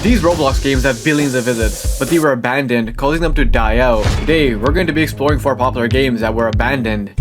These Roblox games have billions of visits, but they were abandoned, causing them to die out. Today, we're going to be exploring 4 popular games that were abandoned.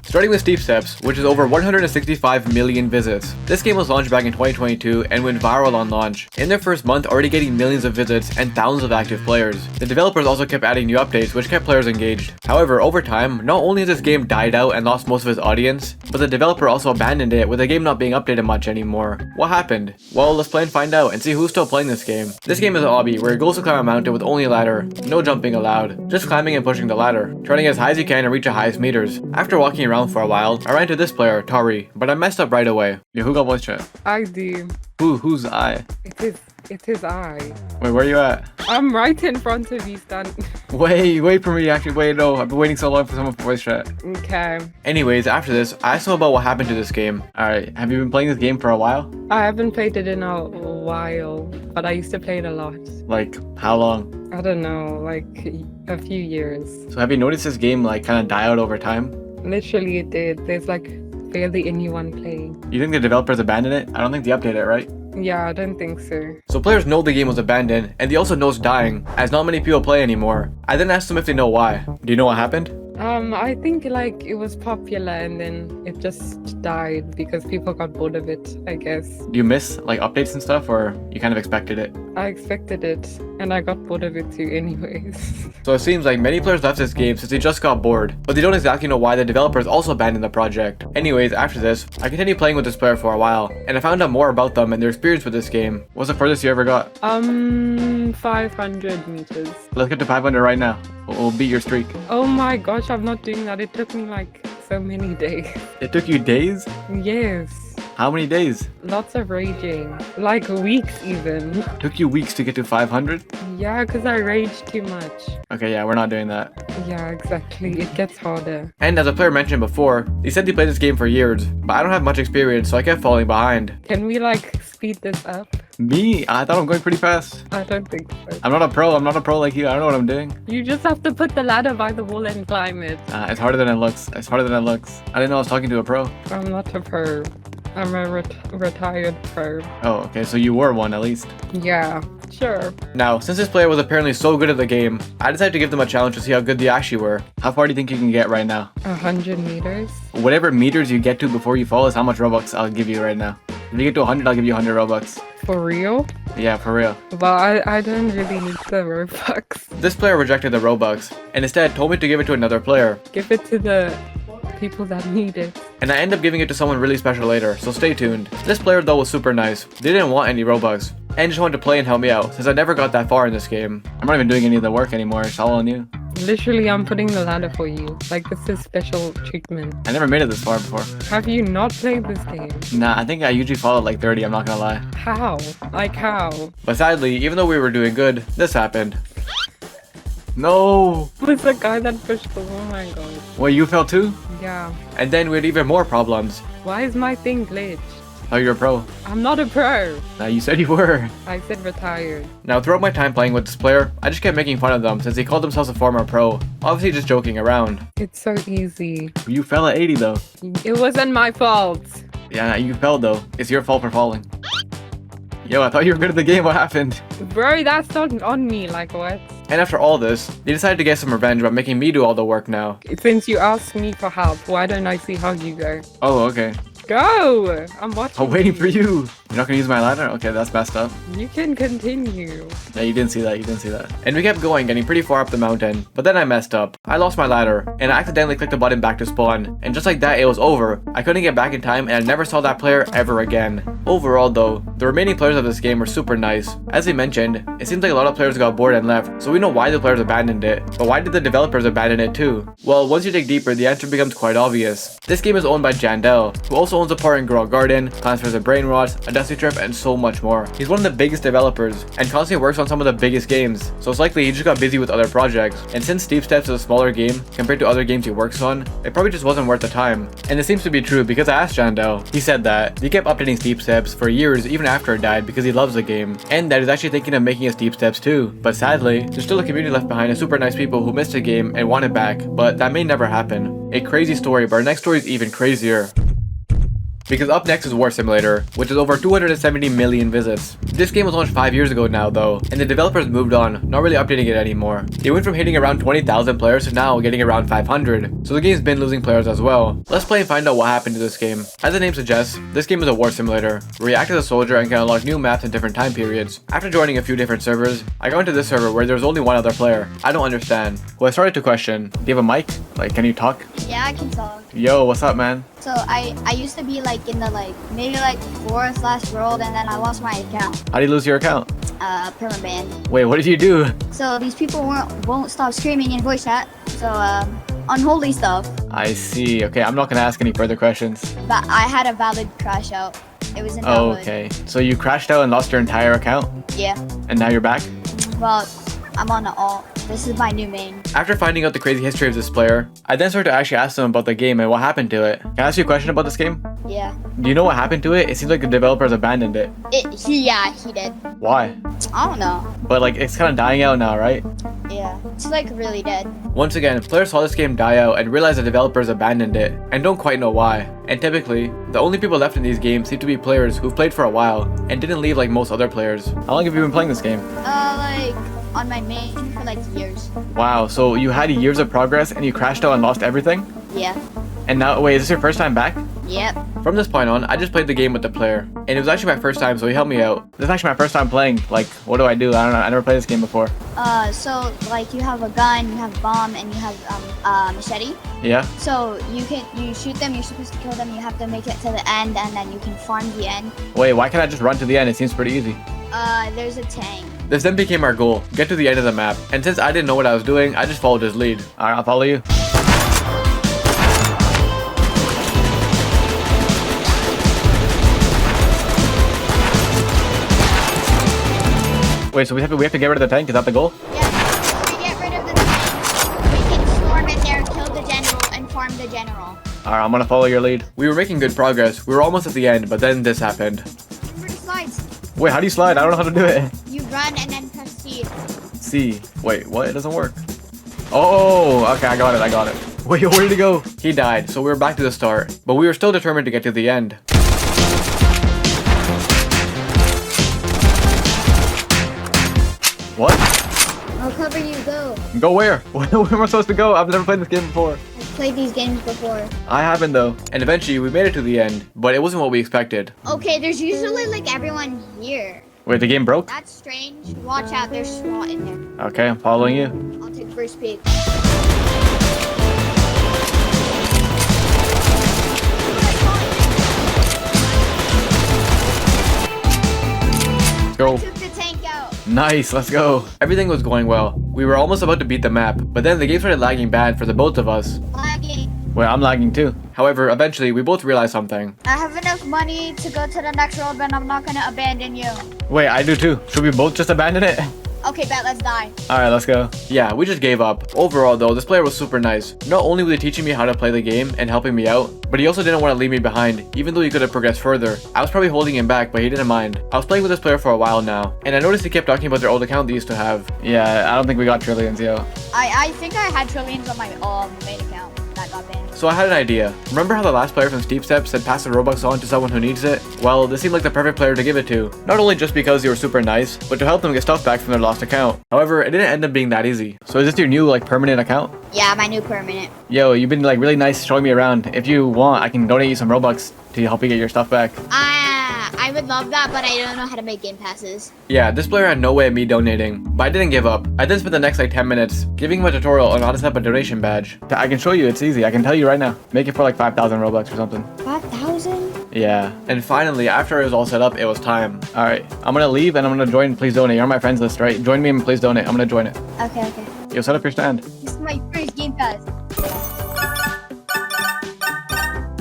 Starting with Steep Steps, which is over 165 million visits. This game was launched back in 2022 and went viral on launch. In their first month, already getting millions of visits and thousands of active players. The developers also kept adding new updates, which kept players engaged. However, over time, not only has this game died out and lost most of its audience, but the developer also abandoned it, with the game not being updated much anymore. What happened? Well, let's play and find out and see who's still playing this game. This game is an obby where your goal is to climb a mountain with only a ladder. No jumping allowed. Just climbing and pushing the ladder, turning as high as you can and reach the highest meters. After walking around for a while, I ran into this player, Tari, but I messed up right away. Yeah, who got voice chat? I do. Who's I? It is I. Wait, where are you at? I'm right in front of you, Stan. Wait for me, actually. Wait, no, I've been waiting so long for someone to voice chat. Okay. Anyways, after this, I asked him about what happened to this game. Alright, have you been playing this game for a while? I haven't played it in a while, but I used to play it a lot. Like, how long? I don't know, like a few years. So have you noticed this game, like, kind of die out over time? Literally it did. There's like barely anyone playing. You think the developers abandoned it? I don't think they updated it, right? Yeah, I don't think so. So players know the game was abandoned, and they also know it's dying, as not many people play anymore. I then asked them if they know why. Do you know what happened? I think like it was popular and then it just died because people got bored of it, I guess. Do you miss, like, updates and stuff, or you kind of expected it? I expected it, and I got bored of it too anyways. So it seems like many players left this game since they just got bored, but they don't exactly know why the developers also abandoned the project. Anyways, after this, I continued playing with this player for a while, and I found out more about them and their experience with this game. What's the furthest you ever got? 500 meters. Let's get to 500 right now. We'll beat your streak. Oh my gosh, I'm not doing that. It took me like so many days. It took you days? Yes. How many days? Lots of raging. Like weeks even. Took you weeks to get to 500? Yeah, because I raged too much. Okay, yeah, we're not doing that. Yeah, exactly. It gets harder. And as a player mentioned before, they said they played this game for years, but I don't have much experience, so I kept falling behind. Can we like speed this up? Me? I thought I'm going pretty fast. I don't think so. I'm not a pro like you. I don't know what I'm doing. You just have to put the ladder by the wall and climb it. It's harder than it looks. I didn't know I was talking to a pro. I'm not a pro. I'm a retired pro. Oh, okay, so you were one at least. Yeah, sure. Now, since this player was apparently so good at the game, I decided to give them a challenge to see how good they actually were. How far do you think you can get right now? 100 meters. Whatever meters you get to before you fall is how much Robux I'll give you right now. If you get to 100, I'll give you 100 Robux. For real? Yeah, for real. Well, I don't really need the Robux. This player rejected the Robux, and instead told me to give it to another player. Give it to the people that need it. And I end up giving it to someone really special later, so stay tuned. This player though was super nice. They didn't want any Robux, and just wanted to play and help me out, since I never got that far in this game. I'm not even doing any of the work anymore, it's all on you. Literally, I'm putting the ladder for you. Like, this is special treatment. I never made it this far before. Have you not played this game? Nah, I think I usually fall at like 30, I'm not gonna lie. How? Like, how? But sadly, even though we were doing good, this happened. No! It was the guy that pushed the oh my god. Wait, you fell too? Yeah. And then we had even more problems. Why is my thing glitched? Oh, you're a pro. I'm not a pro. Nah, you said you were. I said retired. Now, throughout my time playing with this player, I just kept making fun of them since they called themselves a former pro. Obviously just joking around. It's so easy. You fell at 80 though. It wasn't my fault. Yeah, you fell though. It's your fault for falling. Yo, I thought you were good at the game. What happened? Bro, that's not on me. Like, what? And after all this, they decided to get some revenge by making me do all the work now. Since you asked me for help, why don't I see how you go? Oh, okay. Go! I'm watching. I'm waiting for you. You're not gonna use my ladder? Okay, that's messed up. You can continue. Yeah, you didn't see that. And we kept going, getting pretty far up the mountain. But then I messed up. I lost my ladder, and I accidentally clicked the button back to spawn. And just like that, it was over. I couldn't get back in time, and I never saw that player ever again. Overall though, the remaining players of this game were super nice. As I mentioned, it seems like a lot of players got bored and left, so we know why the players abandoned it. But why did the developers abandon it too? Well, once you dig deeper, the answer becomes quite obvious. This game is owned by Jandel, who also owns a part in Grow Garden, Plants vs. Brainrot, A Dusty Trip, and so much more. He's one of the biggest developers, and constantly works on some of the biggest games, so it's likely he just got busy with other projects. And since Steep Steps is a smaller game compared to other games he works on, it probably just wasn't worth the time. And it seems to be true because I asked Jandel. He said that he kept updating Steep Steps for years even after it died because he loves the game, and that he's actually thinking of making a Steep Steps too. But sadly, there's still a community left behind of super nice people who missed the game and want it back, but that may never happen. A crazy story, but our next story is even crazier. because up next is War Simulator, which is over 270 million visits. This game was launched 5 years ago now though, and the developers moved on, not really updating it anymore. They went from hitting around 20,000 players to now getting around 500, so the game's been losing players as well. Let's play and find out what happened to this game. As the name suggests, this game is a war simulator, where you act as a soldier and can unlock new maps in different time periods. After joining a few different servers, I got into this server where there's only one other player. I don't understand. Well, I started to question, do you have a mic? Like, can you talk? Yeah, I can talk. Yo, what's up, man? So I used to be like in the maybe 4th last world, and then I lost my account. How do you lose your account? Permaban. Wait, what did you do? So these people won't stop screaming in voice chat. So unholy stuff. I see. Okay, I'm not gonna ask any further questions. But I had a valid crash out. It was in Oh, valid. okay. So you crashed out and lost your entire account? Yeah. And now you're back? Well, I'm on the alt. This is my new main. After finding out the crazy history of this player, I then started to actually ask them about the game and what happened to it. Can I ask you a question about this game? Yeah. Do you know what happened to it? It seems like the developers abandoned it. Yeah, he did. Why? I don't know. But like, it's kind of dying out now, right? Yeah. It's like really dead. Once again, players saw this game die out and realized the developers abandoned it, and don't quite know why. And typically, the only people left in these games seem to be players who've played for a while, and didn't leave like most other players. How long have you been playing this game? Like on my main for like years. Wow, so you had years of progress and you crashed out and lost everything? Yeah. And now, wait, is this your first time back? Yep. From this point on, I just played the game with the player, and it was actually my first time, so he helped me out. This is actually my first time playing. Like, what do? I don't know. I never played this game before. So like you have a gun, you have a bomb, and you have machete. Yeah? So you shoot them, you're supposed to kill them, you have to make it to the end, and then you can farm the end. Wait, why can't I just run to the end? It seems pretty easy. There's a tank. This then became our goal, get to the end of the map, and since I didn't know what I was doing, I just followed his lead. Alright, I'll follow you. Wait, so we have to get rid of the tank? Is that the goal? Yeah. If we get rid of the tank, we can storm in there, kill the general, and farm the general. Alright, I'm gonna follow your lead. We were making good progress. We were almost at the end, but then this happened. Remember the slides? Wait, how do you slide? I don't know how to do it. You run and then press C. C. Wait, what? It doesn't work. Oh, okay, I got it. Wait, where did he go? He died, so we were back to the start. But we were still determined to get to the end. What? I'll cover you, go. Go where? Where am I supposed to go? I've never played this game before. I've played these games before. I haven't though. And eventually we made it to the end, but it wasn't what we expected. Okay, there's usually like everyone here. Wait, the game broke? That's strange. Watch out, there's SWAT in there. Okay, I'm following you. I'll take first peek. Let's go. Took the tank out. Nice, let's go. Everything was going well. We were almost about to beat the map, but then the game started lagging bad for the both of us. Lagging. Well, I'm lagging too. However, eventually we both realized something. I have enough money to go to the next world, but I'm not gonna abandon you. Wait, I do too. Should we both just abandon it? Okay, bet, let's die. Alright, let's go. Yeah, we just gave up. Overall though, this player was super nice. Not only was he teaching me how to play the game and helping me out, but he also didn't want to leave me behind, even though he could have progressed further. I was probably holding him back, but he didn't mind. I was playing with this player for a while now, and I noticed he kept talking about their old account they used to have. Yeah, I don't think we got trillions, yo. I think I had trillions on my main account that got banned. So I had an idea. Remember how the last player from Steep Steps said pass the Robux on to someone who needs it? Well, this seemed like the perfect player to give it to. Not only just because they were super nice, but to help them get stuff back from their lost account. However, it didn't end up being that easy. So is this your new permanent account? Yeah, my new permanent. Yo, you've been really nice showing me around. If you want, I can donate you some Robux to help you get your stuff back. I would love that, but I don't know how to make game passes. Yeah, this player had no way of me donating, but I didn't give up. I then spent the next 10 minutes giving him a tutorial on how to set up a donation badge. I can show you, it's easy. I can tell you right now. Make it for 5,000 Robux or something. 5,000? Yeah. And finally, after it was all set up, it was time. Alright, I'm gonna leave and I'm gonna join Please Donate. You're on my friends list, right? Join me and Please Donate. I'm gonna join it. Okay. Yo, set up your stand. This is my first game pass.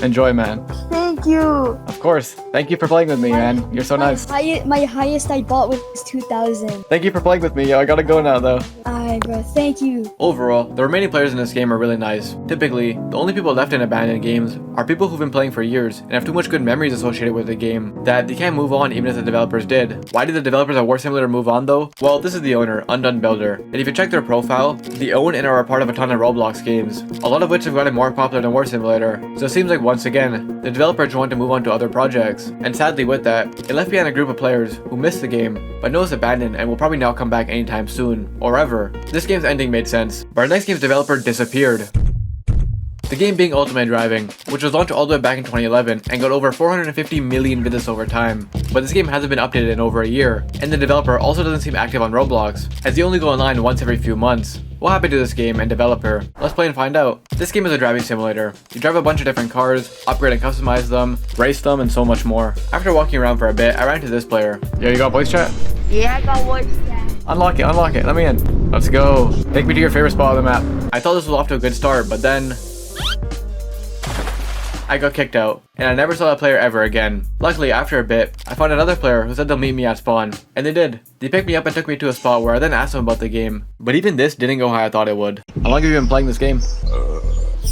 Enjoy, man. Thank you. Of course. Thank you for playing with me, man. You're so nice. My highest I bought was 2,000. Thank you for playing with me, yo. I gotta go now, though. Alright, bro. Thank you. Overall, the remaining players in this game are really nice. Typically, the only people left in abandoned games are people who've been playing for years and have too much good memories associated with the game that they can't move on even if the developers did. Why did the developers of War Simulator move on though? Well, this is the owner, Undone Builder, and if you check their profile, they own and are a part of a ton of Roblox games, a lot of which have gotten more popular than War Simulator. So it seems like once again, the developer eventually wanted to move on to other projects. And sadly with that, it left behind a group of players who missed the game, but know it's abandoned and will probably not come back anytime soon, or ever. This game's ending made sense, but our next game's developer disappeared. The game being Ultimate Driving, which was launched all the way back in 2011 and got over 450 million visits over time. But this game hasn't been updated in over a year, and the developer also doesn't seem active on Roblox, as they only go online once every few months. What happened to this game and developer? Let's play and find out. This game is a driving simulator. You drive a bunch of different cars, upgrade and customize them, race them, and so much more. After walking around for a bit, I ran into this player. Yo, you got voice chat? Yeah, I got voice chat. Unlock it, let me in. Let's go. Take me to your favorite spot on the map. I thought this was off to a good start, but then I got kicked out, and I never saw that player ever again. Luckily, after a bit, I found another player who said they'll meet me at spawn, and they did. They picked me up and took me to a spot where I then asked them about the game, but even this didn't go how I thought it would. How long have you been playing this game?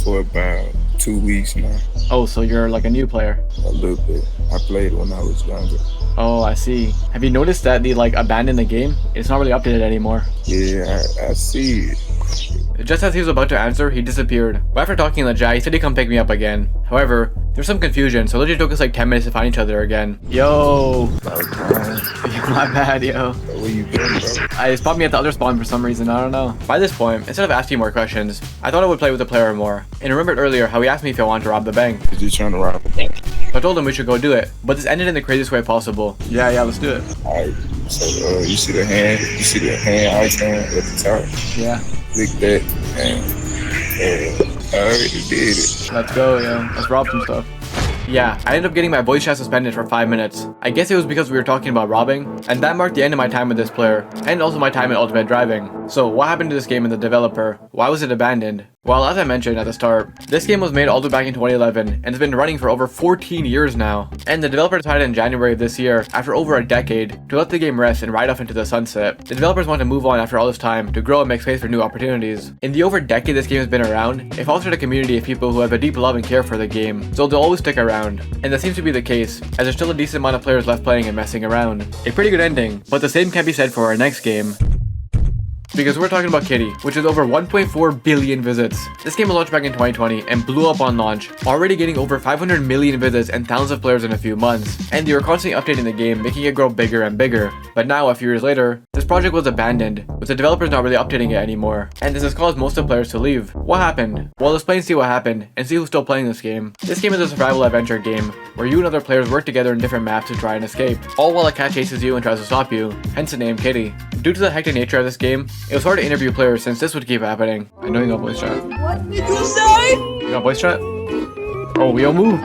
For about 2 weeks now. Oh, so you're like a new player? A little bit. I played when I was younger. Oh, I see. Have you noticed that they abandoned the game? It's not really updated anymore. Yeah, I see it. Just as he was about to answer, he disappeared. But after talking in the chat, he said he'd come pick me up again. However, there's some confusion, so it literally took us like 10 minutes to find each other again. Yo! My bad, yo. Where you been, bro? I spawned me at the other spawn for some reason, I don't know. By this point, instead of asking more questions, I thought I would play with the player more. And remembered earlier how he asked me if I wanted to rob the bank. Is you trying to rob a bank? So I told him we should go do it, but this ended in the craziest way possible. Yeah, let's do it. Alright, so you see the hand icon at the top? Yeah. Click that, and I already did it. Let's go, yo. Let's rob some stuff. Yeah, I ended up getting my voice chat suspended for 5 minutes. I guess it was because we were talking about robbing, and that marked the end of my time with this player, and also my time in Ultimate Driving. So what happened to this game and the developer? Why was it abandoned? Well, as I mentioned at the start, this game was made all the way back in 2011, and it's been running for over 14 years now. And the developer decided in January of this year, after over a decade, to let the game rest and ride off into the sunset. The developers want to move on after all this time, to grow and make space for new opportunities. In the over decade this game has been around, it fostered a community of people who have a deep love and care for the game, so they'll always stick around. And that seems to be the case, as there's still a decent amount of players left playing and messing around. A pretty good ending, but the same can be said for our next game. Because we're talking about Kitty, which is over 1.4 billion visits. This game was launched back in 2020 and blew up on launch, already getting over 500 million visits and thousands of players in a few months. And they were constantly updating the game, making it grow bigger and bigger. But now, a few years later, this project was abandoned, with the developers not really updating it anymore. And this has caused most of the players to leave. What happened? Well, let's play and see what happened, and see who's still playing this game. This game is a survival adventure game, where you and other players work together in different maps to try and escape, all while a cat chases you and tries to stop you, hence the name Kitty. Due to the hectic nature of this game, it was hard to interview players since this would keep happening. I know you got voice chat. What did you say? You got voice chat? Oh, we all move.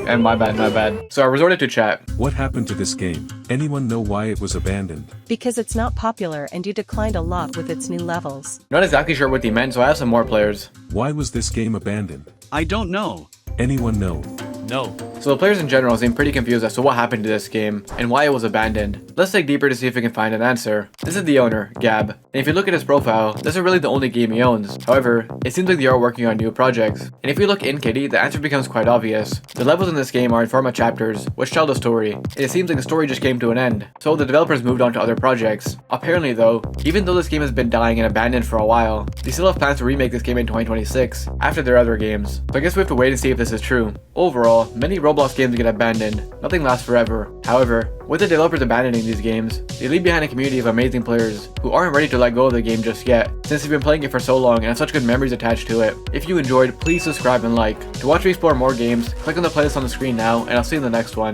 And my bad. So I resorted to chat. What happened to this game? Anyone know why it was abandoned? Because it's not popular and you declined a lot with its new levels. Not exactly sure what they meant, so I asked some more players. Why was this game abandoned? I don't know. Anyone know? No. So the players in general seem pretty confused as to what happened to this game and why it was abandoned. Let's dig deeper to see if we can find an answer. This is the owner, Gab, and if you look at his profile, this is really the only game he owns. However, it seems like they are working on new projects. And if we look in Kitty, the answer becomes quite obvious. The levels in this game are in form of chapters, which tell the story, and it seems like the story just came to an end. So the developers moved on to other projects. Apparently though, even though this game has been dying and abandoned for a while, they still have plans to remake this game in 2026, after their other games. So I guess we have to wait and see if this is true. Overall, many Roblox games get abandoned. Nothing lasts forever. However, with the developers abandoning these games, they leave behind a community of amazing players who aren't ready to let go of the game just yet, since they've been playing it for so long and have such good memories attached to it. If you enjoyed, please subscribe and like. To watch me explore more games, click on the playlist on the screen now, and I'll see you in the next one.